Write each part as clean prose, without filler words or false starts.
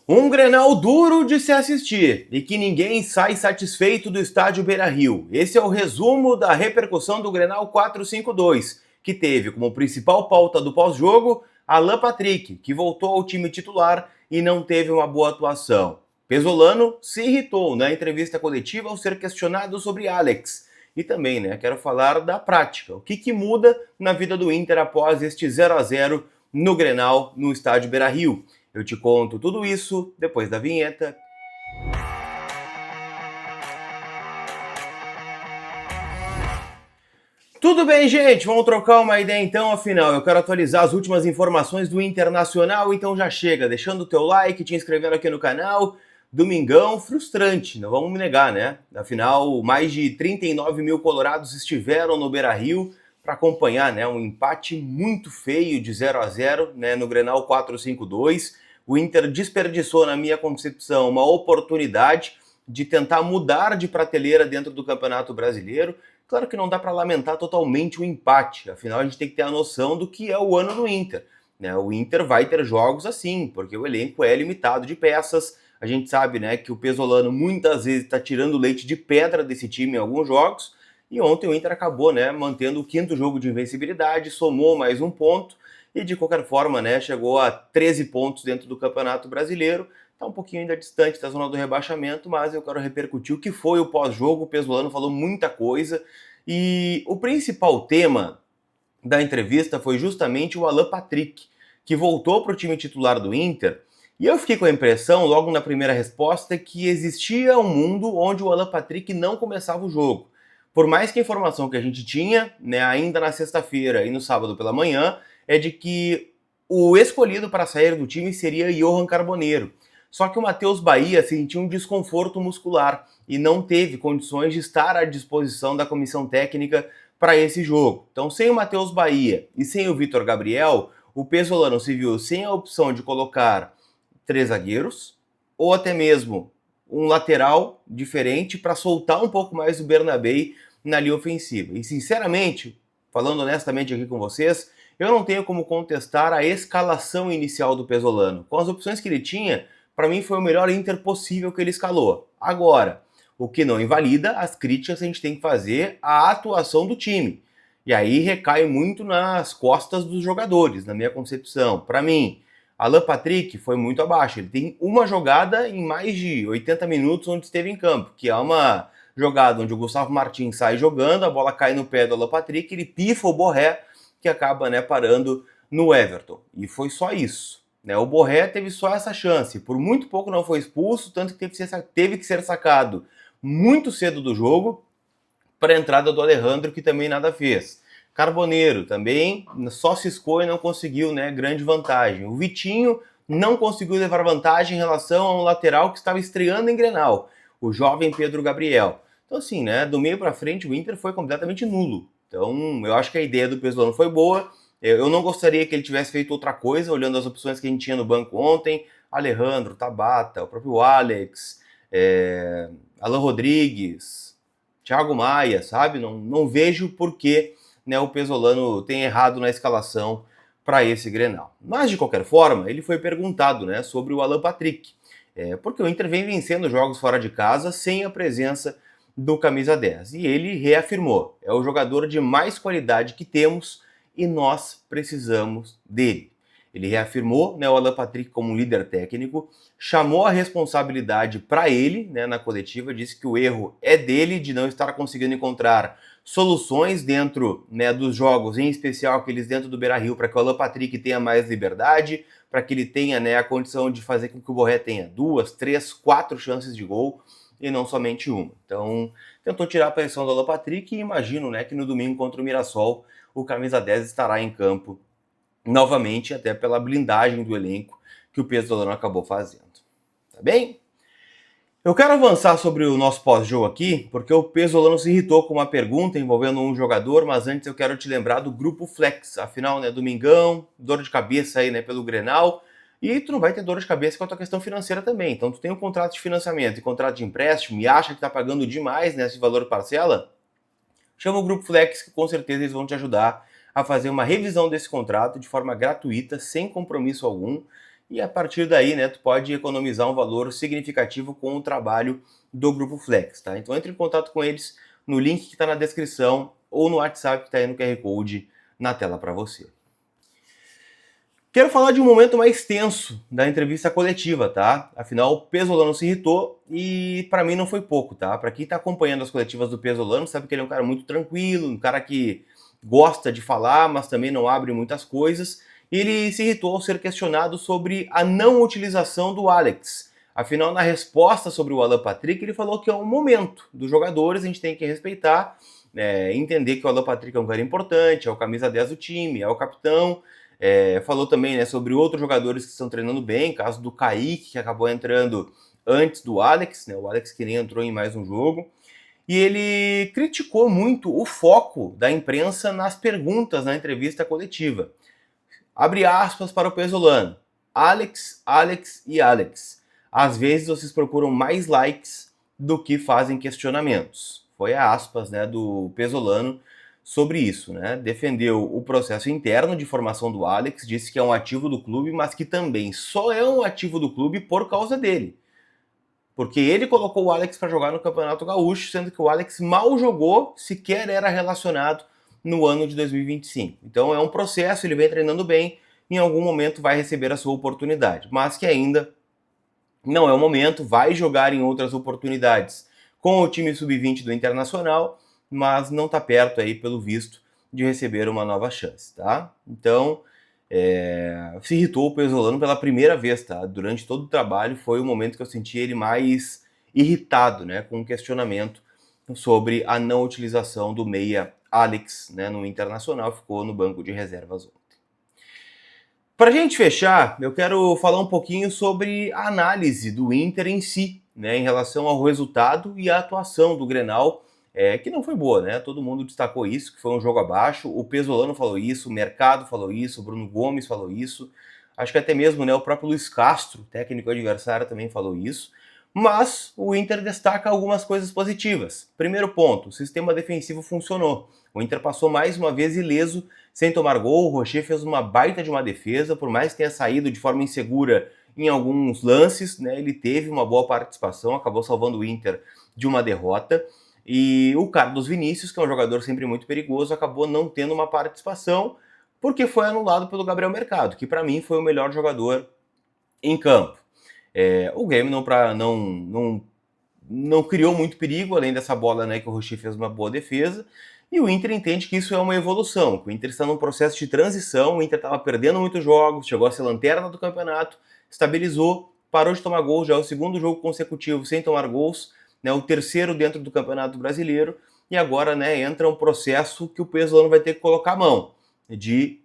Um Grenal duro de se assistir e que ninguém sai satisfeito do estádio Beira-Rio. Esse é o resumo da repercussão do Grenal 452, que teve como principal pauta do pós-jogo Alan Patrick, que voltou ao time titular e não teve uma boa atuação. Pesolano se irritou na entrevista coletiva ao ser questionado sobre Alex. E também, quero falar da prática. O que muda na vida do Inter após este 0-0 no Grenal no estádio Beira-Rio? Eu te conto tudo isso depois da vinheta. Tudo bem, gente? Vamos trocar uma ideia então, afinal. Eu quero atualizar as últimas informações do Internacional, então já chega, deixando o teu like, te inscrevendo aqui no canal. Domingão frustrante, não vamos negar, né? Afinal, mais de 39 mil colorados estiveram no Beira-Rio para acompanhar, um empate muito feio de 0-0, no Grenal 452. O Inter desperdiçou, na minha concepção, uma oportunidade de tentar mudar de prateleira dentro do Campeonato Brasileiro. Claro que não dá para lamentar totalmente o empate, afinal a gente tem que ter a noção do que é o ano do Inter. O Inter vai ter jogos assim, porque o elenco é limitado de peças. A gente sabe que o Pesolano muitas vezes está tirando leite de pedra desse time em alguns jogos, e ontem o Inter acabou mantendo o 5º jogo de invencibilidade, somou mais um ponto, e de qualquer forma chegou a 13 pontos dentro do Campeonato Brasileiro. Está um pouquinho ainda distante da zona do rebaixamento, mas eu quero repercutir o que foi o pós-jogo. O Pesolano falou muita coisa, e o principal tema da entrevista foi justamente o Alan Patrick, que voltou para o time titular do Inter. E eu fiquei com a impressão, logo na primeira resposta, que existia um mundo onde o Alan Patrick não começava o jogo. Por mais que a informação que a gente tinha, ainda na sexta-feira e no sábado pela manhã, é de que o escolhido para sair do time seria Johan Carboneiro. Só que o Matheus Bahia sentiu um desconforto muscular e não teve condições de estar à disposição da comissão técnica para esse jogo. Então, sem o Matheus Bahia e sem o Vitor Gabriel, o Pesolano se viu sem a opção de colocar 3 zagueiros ou até mesmo um lateral diferente para soltar um pouco mais o Bernabei na linha ofensiva. E sinceramente, falando honestamente aqui com vocês, eu não tenho como contestar a escalação inicial do Pesolano. Com as opções que ele tinha, para mim foi o melhor Inter possível que ele escalou. Agora, o que não invalida as críticas que a gente tem que fazer à atuação do time. E aí recai muito nas costas dos jogadores, na minha concepção. Para mim, Alan Patrick foi muito abaixo. Ele tem uma jogada em mais de 80 minutos onde esteve em campo, que é uma jogada onde o Gustavo Martins sai jogando, a bola cai no pé do Alan Patrick, ele pifa o Borré, que acaba parando no Everton. E foi só isso. O Borré teve só essa chance. Por muito pouco não foi expulso, tanto que teve que ser sacado muito cedo do jogo para a entrada do Alejandro, que também nada fez. Carboneiro também só ciscou e não conseguiu grande vantagem. O Vitinho não conseguiu levar vantagem em relação a um lateral que estava estreando em Grenal, o jovem Pedro Gabriel. Então assim, do meio para frente o Inter foi completamente nulo. Então eu acho que a ideia do Pesolano foi boa. Eu não gostaria que ele tivesse feito outra coisa, olhando as opções que a gente tinha no banco ontem. Alejandro, Tabata, o próprio Alex, Alan Rodrigues, Thiago Maia, sabe? Não vejo por que o Pesolano tem errado na escalação para esse Grenal. Mas, de qualquer forma, ele foi perguntado sobre o Alan Patrick, porque o Inter vem vencendo jogos fora de casa sem a presença do camisa 10. E ele reafirmou, é o jogador de mais qualidade que temos e nós precisamos dele. Ele reafirmou o Alan Patrick como um líder técnico, chamou a responsabilidade para ele na coletiva, disse que o erro é dele de não estar conseguindo encontrar soluções dentro dos jogos, em especial aqueles dentro do Beira-Rio, para que o Alan Patrick tenha mais liberdade, para que ele tenha a condição de fazer com que o Borré tenha 2, 3, 4 chances de gol e não somente uma. Então, tentou tirar a pressão do Alan Patrick e imagino que no domingo contra o Mirassol o camisa 10 estará em campo novamente, até pela blindagem do elenco que o Pesolano acabou fazendo. Tá bem? Eu quero avançar sobre o nosso pós-jogo aqui, porque o Pesolano se irritou com uma pergunta envolvendo um jogador, mas antes eu quero te lembrar do Grupo Flex. Afinal, domingão, dor de cabeça aí pelo Grenal, e tu não vai ter dor de cabeça com a tua questão financeira também. Então tu tem um contrato de financiamento e contrato de empréstimo e acha que tá pagando demais nesse valor parcela? Chama o Grupo Flex, que com certeza eles vão te ajudar a fazer uma revisão desse contrato de forma gratuita, sem compromisso algum. e a partir daí, né, tu pode economizar um valor significativo com o trabalho do Grupo Flex, tá? Então entre em contato com eles no link que está na descrição ou no WhatsApp que está aí no QR Code na tela para você. Quero falar de um momento mais tenso da entrevista coletiva, tá? Afinal, o Pesolano se irritou e para mim não foi pouco, tá? Para quem tá acompanhando as coletivas do Pesolano, sabe que ele é um cara muito tranquilo, um cara que gosta de falar, mas também não abre muitas coisas. E ele se irritou ao ser questionado sobre a não utilização do Alex. Afinal, na resposta sobre o Alan Patrick, ele falou que é um momento dos jogadores, a gente tem que respeitar, entender que o Alan Patrick é um cara importante, é o camisa 10 do time, é o capitão. Falou também, né, sobre outros jogadores que estão treinando bem, caso do Kaique, que acabou entrando antes do Alex, né, o Alex que nem entrou em mais um jogo. E ele criticou muito o foco da imprensa nas perguntas na entrevista coletiva. Abre aspas para o Pesolano. Alex, Alex e Alex. Às vezes vocês procuram mais likes do que fazem questionamentos. Foi a aspas, né, do Pesolano sobre isso, né? Defendeu o processo interno de formação do Alex, disse que é um ativo do clube, mas que também só é um ativo do clube por causa dele. Porque ele colocou o Alex para jogar no Campeonato Gaúcho, sendo que o Alex mal jogou, sequer era relacionado no ano de 2025. Então é um processo, ele vem treinando bem, em algum momento vai receber a sua oportunidade, mas que ainda não é o momento, vai jogar em outras oportunidades com o time sub-20 do Internacional, mas não está perto aí, pelo visto, de receber uma nova chance, tá? Então, se irritou o Pesolano pela primeira vez, tá? Durante todo o trabalho foi o momento que eu senti ele mais irritado, né? Com um questionamento sobre a não utilização do meia Alex, né? No Internacional, ficou no banco de reservas ontem. Para a gente fechar, eu quero falar um pouquinho sobre a análise do Inter em si, né? Em relação ao resultado e à atuação do Grenal, que não foi boa, né? Todo mundo destacou isso, que foi um jogo abaixo. O Pesolano falou isso, o Mercado falou isso, o Bruno Gomes falou isso. Acho que até mesmo, né, o próprio Luiz Castro, técnico adversário, também falou isso. Mas o Inter destaca algumas coisas positivas. Primeiro ponto, o sistema defensivo funcionou. O Inter passou mais uma vez ileso, sem tomar gol. O Rocher fez uma baita de uma defesa, por mais que tenha saído de forma insegura em alguns lances, né, ele teve uma boa participação, acabou salvando o Inter de uma derrota. E o Carlos Vinícius, que é um jogador sempre muito perigoso, acabou não tendo uma participação porque foi anulado pelo Gabriel Mercado, que para mim foi o melhor jogador em campo. O Grêmio não criou muito perigo, além dessa bola, né, que o Rocher fez uma boa defesa, e o Inter entende que isso é uma evolução, que o Inter está num processo de transição, o Inter estava perdendo muitos jogos, chegou a ser lanterna do campeonato, estabilizou, parou de tomar gols, já é o segundo jogo consecutivo sem tomar gols, né, o terceiro dentro do Campeonato Brasileiro, e agora, né, entra um processo que o Pesolano vai ter que colocar a mão, de,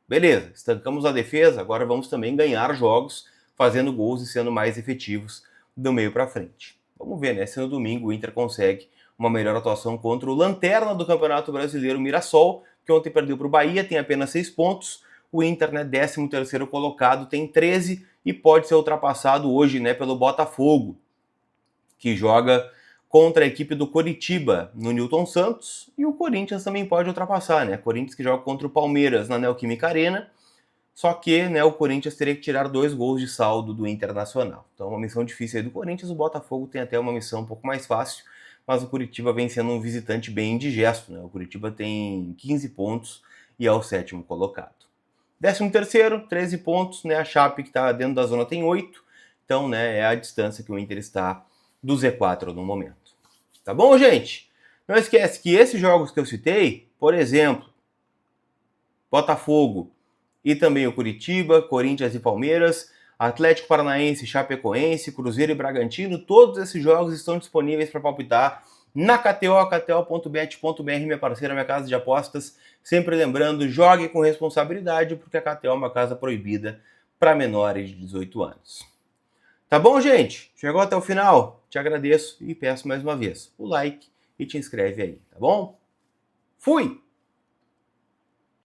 beleza, estancamos a defesa, agora vamos também ganhar jogos, fazendo gols e sendo mais efetivos do meio para frente. Vamos ver, né, se no domingo o Inter consegue uma melhor atuação contra o lanterna do Campeonato Brasileiro, Mirassol, que ontem perdeu para o Bahia, tem apenas 6 pontos, o Inter, né, 13º colocado, tem 13 e pode ser ultrapassado hoje, né, pelo Botafogo, que joga contra a equipe do Coritiba no Newton Santos, e o Corinthians também pode ultrapassar, né? Corinthians que joga contra o Palmeiras na Neoquímica Arena, só que, né, o Corinthians teria que tirar 2 gols de saldo do Internacional. Então, uma missão difícil aí do Corinthians. O Botafogo tem até uma missão um pouco mais fácil, mas o Coritiba vem sendo um visitante bem indigesto, né? O Coritiba tem 15 pontos e é o 7º colocado. 13º, 13 pontos, né? A Chape, que está dentro da zona, tem 8. Então, né, é a distância que o Inter está do Z4 no momento. Tá bom, gente? Não esquece que esses jogos que eu citei, por exemplo, Botafogo e também o Coritiba, Corinthians e Palmeiras, Atlético Paranaense, Chapecoense, Cruzeiro e Bragantino, todos esses jogos estão disponíveis para palpitar na KTO, kto.bet.br, minha parceira, minha casa de apostas. Sempre lembrando, jogue com responsabilidade, porque a KTO é uma casa proibida para menores de 18 anos. Tá bom, gente? Chegou até o final? Te agradeço e peço mais uma vez o like e te inscreve aí, tá bom? Fui!